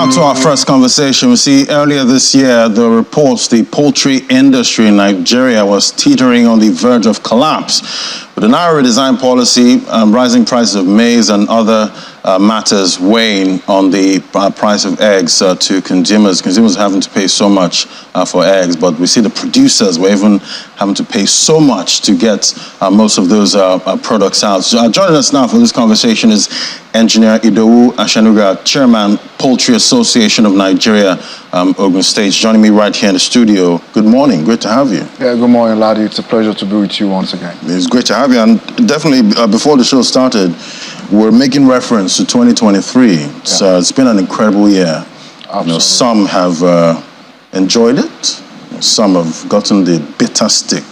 Now to our first conversation. We see earlier this year, the reports the poultry industry in Nigeria was teetering on the verge of collapse. With the Naira redesign policy, rising prices of maize and other matters weighing on the price of eggs to consumers. Consumers having to pay so much for eggs, but we see the producers were even having to pay so much to get most of those products out. So joining us now for this conversation is Engineer Idowu Ashenuga, Chairman, Poultry Association of Nigeria, Ogun State, joining me right here in the studio. Good morning. Great to have you. Yeah, good morning, Ladi. It's a pleasure to be with you once again. It's great to have you. And definitely, before the show started, we're making reference to 2023. So it's been an incredible year. Absolutely. You know, some have enjoyed it. Some have gotten the bitter stick,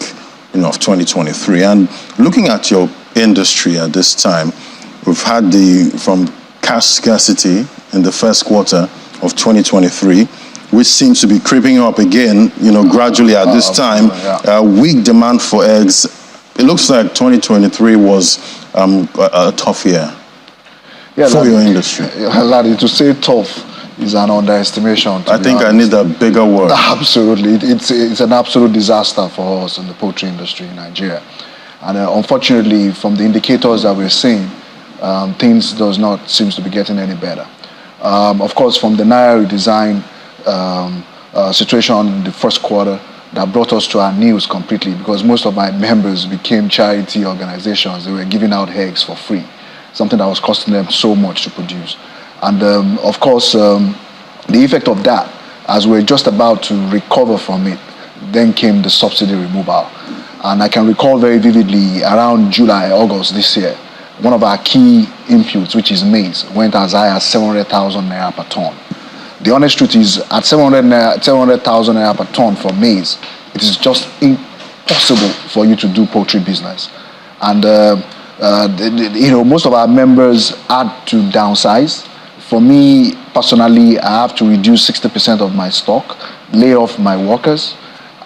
of 2023. And looking at your industry at this time, we've had from cash scarcity in the first quarter of 2023, which seems to be creeping up again, gradually at this time. Weak demand for eggs. It looks like 2023 was a tough year for your industry. Ladi, to say tough is an underestimation. I think I need a bigger word. Absolutely. It's an absolute disaster for us in the poultry industry in Nigeria. And unfortunately, from the indicators that we're seeing, things does not seem to be getting any better. Of course, from the Naira redesign situation in the first quarter, that brought us to our knees completely, because most of my members became charity organizations. They were giving out eggs for free, something that was costing them so much to produce. And of course, the effect of that, as we're just about to recover from it, then came the subsidy removal. And I can recall very vividly, around July, August this year, one of our key inputs, which is maize, went as high as 700,000 naira per ton. The honest truth is, at 700,000 naira per ton for maize, it is just impossible for you to do poultry business. And most of our members had to downsize. For me personally, I have to reduce 60% of my stock, lay off my workers,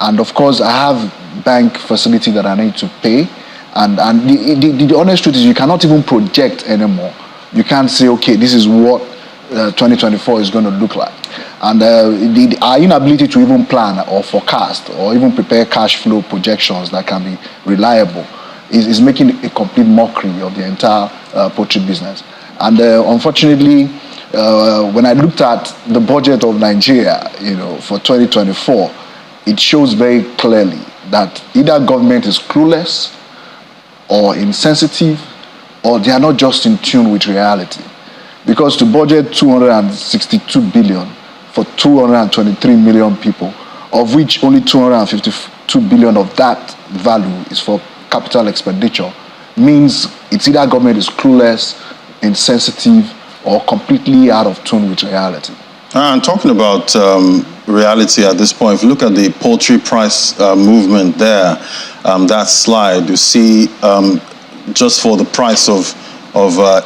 and of course, I have bank facility that I need to pay. And the honest truth is, you cannot even project anymore. You can't say, okay, this is what 2024 is going to look like. And our inability to even plan or forecast or even prepare cash flow projections that can be reliable is making a complete mockery of the entire poultry business. And unfortunately, when I looked at the budget of Nigeria, for 2024, it shows very clearly that either government is clueless or insensitive, or they are not just in tune with reality. Because to budget 262 billion for 223 million people, of which only 252 billion of that value is for capital expenditure, means it's either government is clueless, insensitive, or completely out of tune with reality. And talking about reality at this point, if you look at the poultry price movement there, that slide, you see just for the price of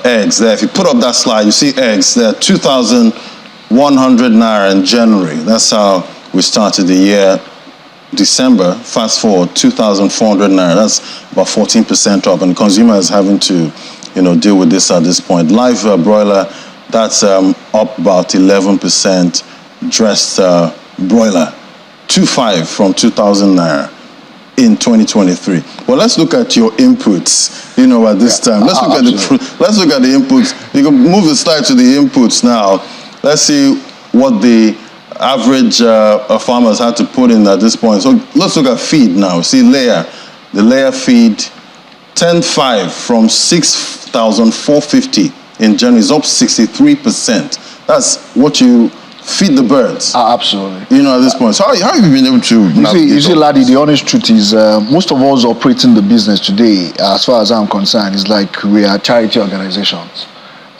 eggs there. If you put up that slide, you see eggs there, 2,100 naira in January. That's how we started the year. December, fast forward, 2,400 naira. That's about 14% up, and consumers having to, deal with this at this point. Live broiler, that's up about 11%. Dressed broiler, 2,500 from 2,000 naira in 2023. Well, let's look at your inputs. At this time, let's look at the inputs. You can move the slide to the inputs now. Let's see what the average farmers had to put in at this point. So let's look at feed now. See the layer feed, 10,500 from 6,450 in January, is up 63%. That's what you feed the birds. Absolutely. At this point. So how have you been able to You see, Laddie, the honest truth is most of us operating the business today, as far as I'm concerned, is like we are charity organizations.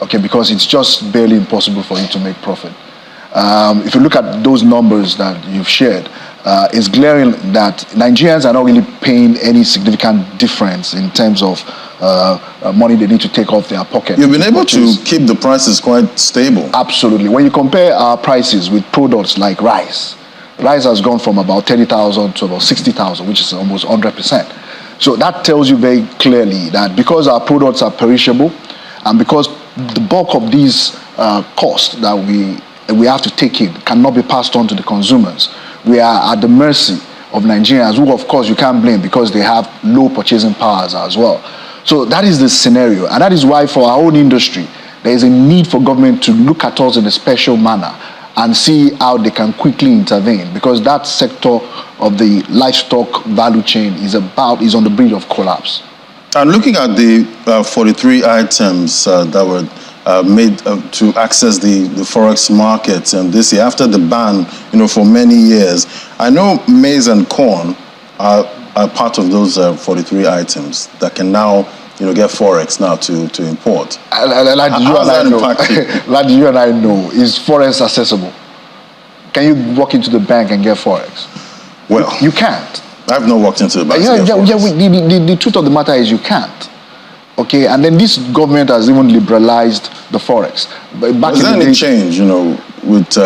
Okay, because it's just barely impossible for you to make profit. If you look at those numbers that you've shared, it's glaring that Nigerians are not really paying any significant difference in terms of money they need to take off their pocket. You've been able to keep the prices quite stable. Absolutely. When you compare our prices with products like rice has gone from about 30,000 to about 60,000, which is almost 100%. So that tells you very clearly that because our products are perishable, and because the bulk of these costs that we we have to take it cannot be passed on to the consumers. We are at the mercy of Nigerians, who of course you can't blame because they have low purchasing powers as well. So that is the scenario, and that is why for our own industry, there is a need for government to look at us in a special manner and see how they can quickly intervene, because that sector of the livestock value chain is on the brink of collapse. And looking at the 43 items that were made to access the forex market this year, after the ban, for many years, I know maize and corn are part of those 43 items that can now get forex now to import. Like you and I know, is forex accessible? Can you walk into the bank and get forex? Well, you can't. I've not walked into the bank. The truth of the matter is you can't. Okay, and then this government has even liberalized the forex. But is there any change, with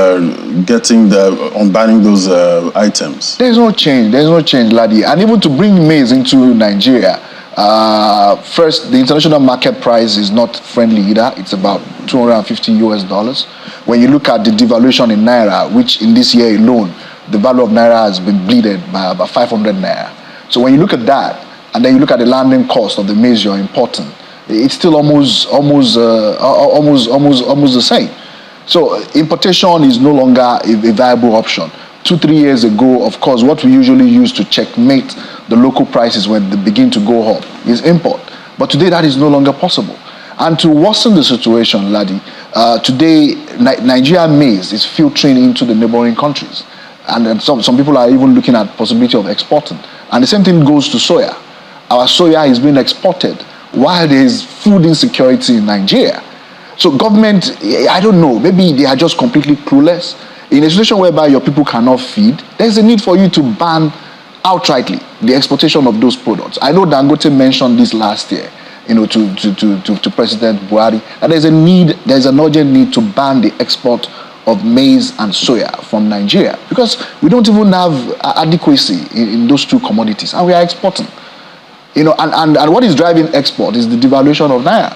unbanning those items? There's no change, laddie. And even to bring maize into Nigeria, first, the international market price is not friendly either. It's about $250 US. When you look at the devaluation in Naira, which in this year alone, the value of Naira has been bleeded by about 500 Naira. So when you look at that, and then you look at the landing cost of the maize you're importing, it's still almost the same. So importation is no longer a viable option. 2-3 years ago, of course, what we usually use to checkmate the local prices when they begin to go up is import. But today that is no longer possible. And to worsen the situation, laddie, today Nigerian maize is filtering into the neighboring countries. And some people are even looking at possibility of exporting. And the same thing goes to soya. Our soya is being exported while there is food insecurity in Nigeria. So government, I don't know, maybe they are just completely clueless. In a situation whereby your people cannot feed, there's a need for you to ban outrightly the exportation of those products. I know Dangote mentioned this last year, to President Buhari, and there's an urgent need to ban the export of maize and soya from Nigeria, because we don't even have adequacy in those two commodities, and we are exporting. And what is driving export is the devaluation of Naira.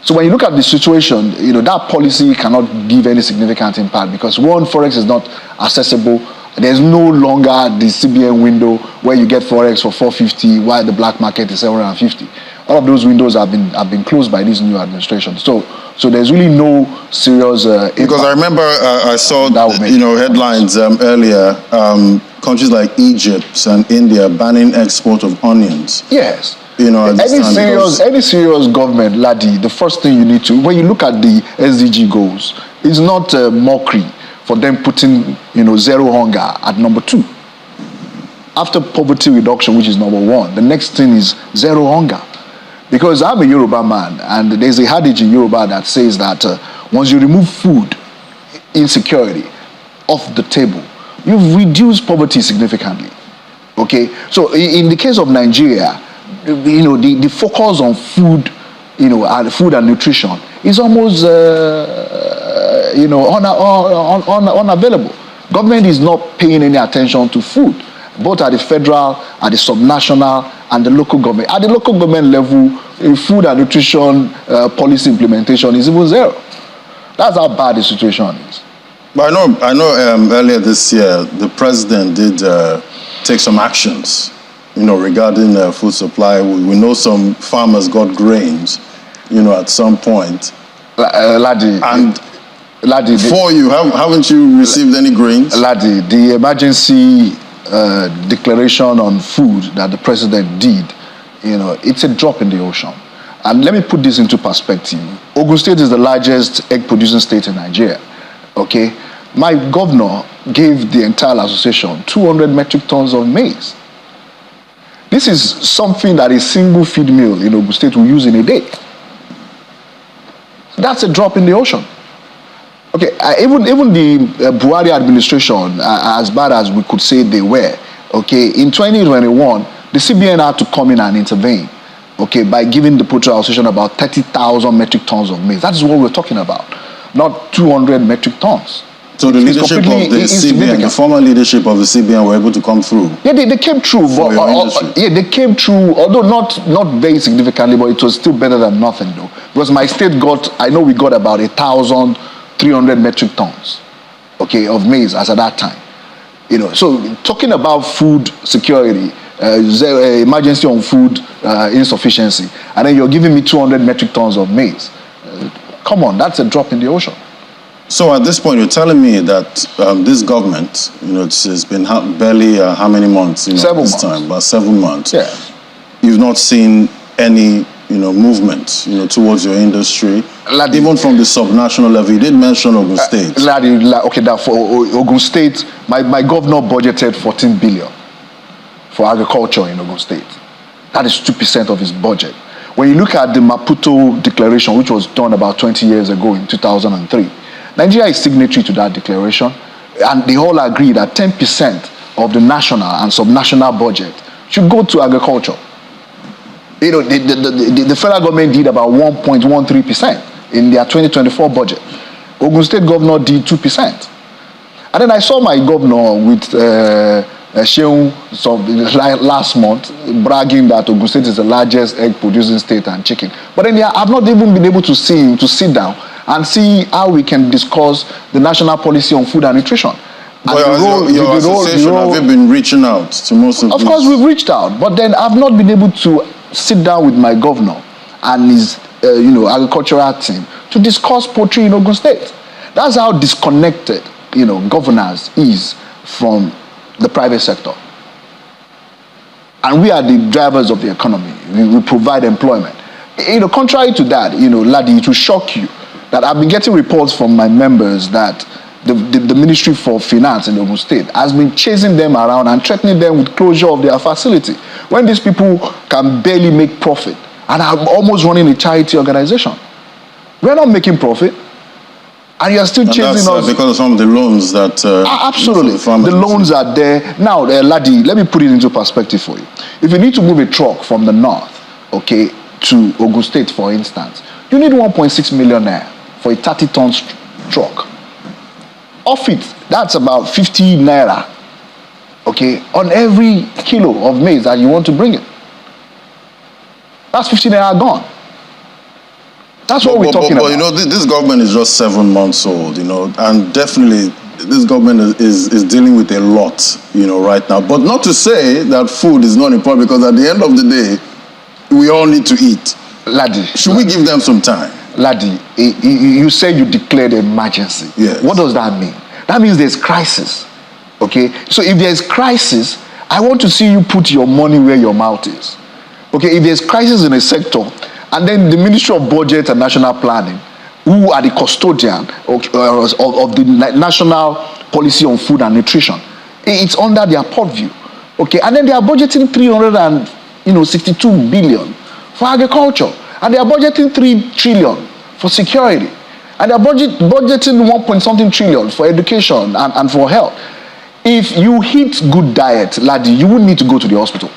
So when you look at the situation, that policy cannot give any significant impact, because one, forex is not accessible. There's no longer the CBN window where you get forex for 450 while the black market is 750. All of those windows have been closed by this new administration. So there's really no serious impact. Because I remember I saw headlines earlier. Countries like Egypt and India banning export of onions. Yes. Any serious government, laddie, the first thing you need to, when you look at the SDG goals, it's not mockery for them putting zero hunger at number 2. After poverty reduction, which is number 1, the next thing is zero hunger. Because I'm a Yoruba man, and there's a adage in Yoruba that says that once you remove food insecurity off the table, you've reduced poverty significantly. Okay, so in the case of Nigeria, the focus on food, and food and nutrition is almost unavailable. Government is not paying any attention to food, both at the federal, at the subnational, and the local government. At the local government level, food and nutrition policy implementation is even zero. That's how bad the situation is. But I know earlier this year, the president did take some actions, regarding food supply. We know some farmers got grains, at some point. Laddie, for you, haven't you received any grains? Laddie, the emergency declaration on food that the president did, it's a drop in the ocean. And let me put this into perspective. Ogun State is the largest egg-producing state in Nigeria. Okay, my governor gave the entire association 200 metric tons of maize. This is something that a single feed mill in Ogun State will use in a day. That's a drop in the ocean. Okay, even the Buhari administration, as bad as we could say they were, okay, in 2021, the CBN had to come in and intervene, okay, by giving the Poultry Association about 30,000 metric tons of maize. That is what we're talking about, not 200 metric tons. So the leadership of the CBN, the former leadership of the CBN, were able to come through. Yeah, they came through. They came through, although not very significantly, but it was still better than nothing, though. Because my state I know we got about 1,300 300 metric tons, okay, of maize as at that time. So talking about food security, emergency on food insufficiency, and then you're giving me 200 metric tons of maize. Come on, that's a drop in the ocean. So at this point, you're telling me that this government, it's been barely how many months? 7 months. Time, about 7 months. Yeah. You've not seen any, movement, towards your industry, even from the subnational level. You did mention Ogun State. Okay, that for Ogun State, my governor budgeted 14 billion for agriculture in Ogun State. That is 2% of his budget. When you look at the Maputo Declaration, which was done about 20 years ago in 2003, Nigeria is signatory to that declaration, and they all agree that 10% of the national and subnational budget should go to agriculture. The federal government did about 1.13% in their 2024 budget. Ogun State governor did 2%. And then I saw my governor with Sheung last month bragging that Ogun State is the largest egg producing state and chicken. But then I've not even been able to see him to sit down and see how we can discuss the national policy on food and nutrition. But your association, have you been reaching out to most of Of course, we've reached out, but then I've not been able to sit down with my governor and his agricultural team to discuss poultry in Ogun State. That's how disconnected governance is from the private sector. And we are the drivers of the economy. We provide employment. Contrary to that, Ladi, it will shock you that I've been getting reports from my members that the Ministry for Finance in Ogun State has been chasing them around and threatening them with closure of their facility when these people can barely make profit and are almost running a charity organization. We're not making profit, and you're still chasing us. Because of some of the loans that... absolutely. The loans are there. Now, Ladi, let me put it into perspective for you. If you need to move a truck from the north, okay, to Ogun State, for instance, you need 1.6 million naira for a 30-ton truck. Off it, that's about 50 naira, okay, on every kilo of maize that you want to bring in. That's 50 naira gone. That's what we're talking about. But this government is just 7 months old, and definitely this government is dealing with a lot, right now. But not to say that food is not important, because at the end of the day, we all need to eat. Ladi, should we give them some time? Ladi, you said you declared emergency. Yes. What does that mean? That means there's crisis. Okay? So if there's crisis, I want to see you put your money where your mouth is. Okay? If there's crisis in a sector, and then the Ministry of Budget and National Planning, who are the custodian of the national policy on food and nutrition, it's under their purview. Okay? And then they are budgeting 362 billion for agriculture. And they are budgeting 3 trillion for security. And they are budgeting 1 trillion for education and for health. If you eat good diet, Ladi, you wouldn't need to go to the hospital.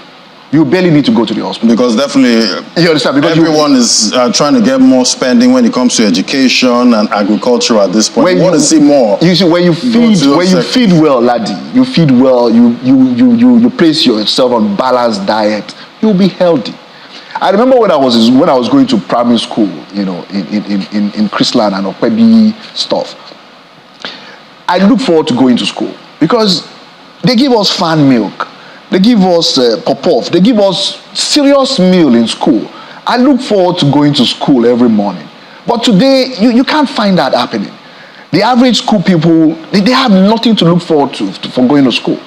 You barely need to go to the hospital. Because definitely, you understand? Because everyone is trying to get more spending when it comes to education and agriculture at this point. You want to see more. You see, when you feed well, Ladi, you feed well, you place yourself on balanced diet, you'll be healthy. I remember when I was going to primary school, in Chrisland and Okwebi stuff. I look forward to going to school because they give us fan milk, they give us pop-off, they give us serious meal in school. I look forward to going to school every morning. But today, you can't find that happening. The average school people, they have nothing to look forward to for going to school.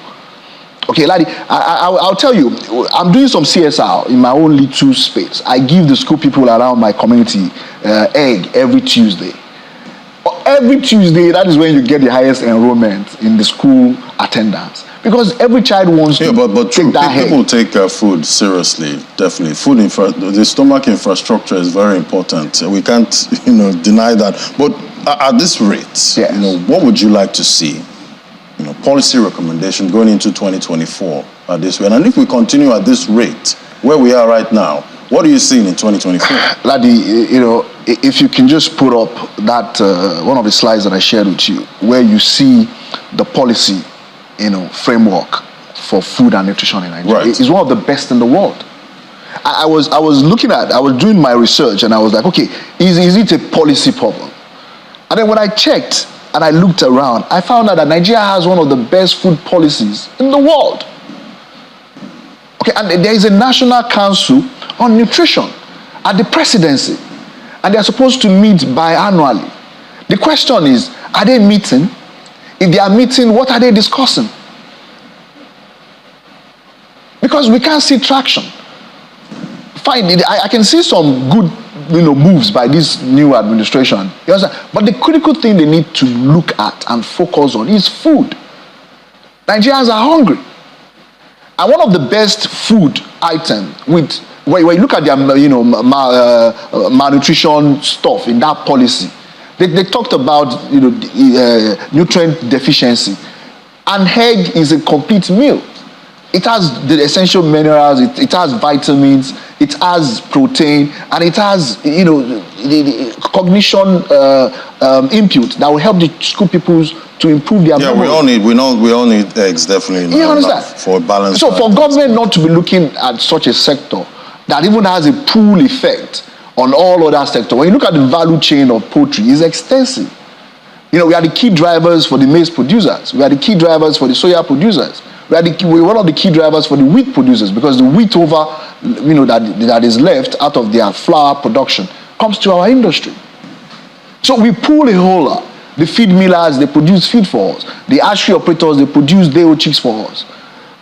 Okay, Ladi, I'll tell you, I'm doing some CSR in my own little space. I give the school people around my community egg every Tuesday. Every Tuesday, that is when you get the highest enrollment in the school attendance. Because every child wants to take that egg. People take food seriously, definitely. The stomach infrastructure is very important. We can't, deny that. But at this rate, yes, what would you like to see? Policy recommendation going into 2024 at this rate. And if we continue at this rate, where we are right now, what are you seeing in 2024? Ladi, if you can just put up that one of the slides that I shared with you, where you see the policy, framework for food and nutrition in Nigeria. Right. It's one of the best in the world. I was doing my research and I was like, okay, is it a policy problem? And then when I checked and I looked around, I found out that Nigeria has one of the best food policies in the world. Okay, and there is a National Council on Nutrition at the presidency, and they are supposed to meet biannually. The question is, are they meeting? If they are meeting, what are they discussing? Because we can't see traction. Fine, I can see some good moves by this new administration. But the critical thing they need to look at and focus on is food. Nigerians are hungry. And one of the best food items when you look at their malnutrition stuff in that policy, they talked about nutrient deficiency. And egg is a complete meal. It has the essential minerals, it has vitamins, it has protein, and it has the cognition input that will help the school pupils to improve their memory. We all need eggs, definitely. You understand? For a balance. So for government not to be looking at such a sector that even has a pull effect on all other sectors, when you look at the value chain of poultry, it's extensive. We are the key drivers for the maize producers. We are the key drivers for the soya producers. We're one of the key drivers for the wheat producers, because the wheat over, that is left out of their flour production comes to our industry. So we pull a whole lot. The feed millers, they produce feed for us. The hatchery operators, they produce day-old chicks for us.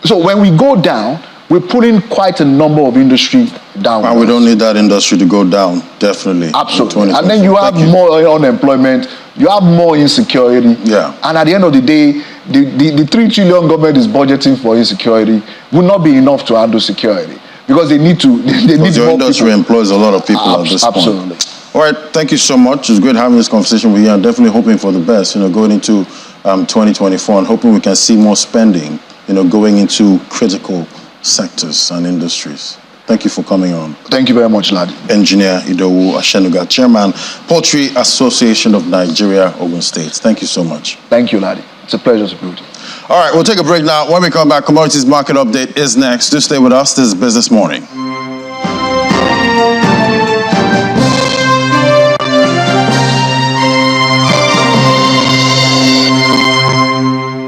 So when we go down, we're pulling quite a number of industry down. And we don't need that industry to go down, definitely. Absolutely. And then you have more unemployment, you have more insecurity. Yeah. And at the end of the day, the 3 trillion government is budgeting for insecurity will not be enough to handle security, because they need to. They need your more industry people. Employs a lot of people at this absolutely. point. All right, thank you so much. It's great having this conversation with you. I'm definitely hoping for the best, going into 2024, and hoping we can see more spending, going into critical sectors and industries. Thank you for coming on. Thank you very much, lad. Engineer Idowu Ashenuga, Chairman, Poultry Association of Nigeria, Ogun State. Thank you so much. Thank you, laddie. It's a pleasure to be with you. All right, we'll take a break now. When we come back, Commodities Market Update is next. Do stay with us. This is Business Morning.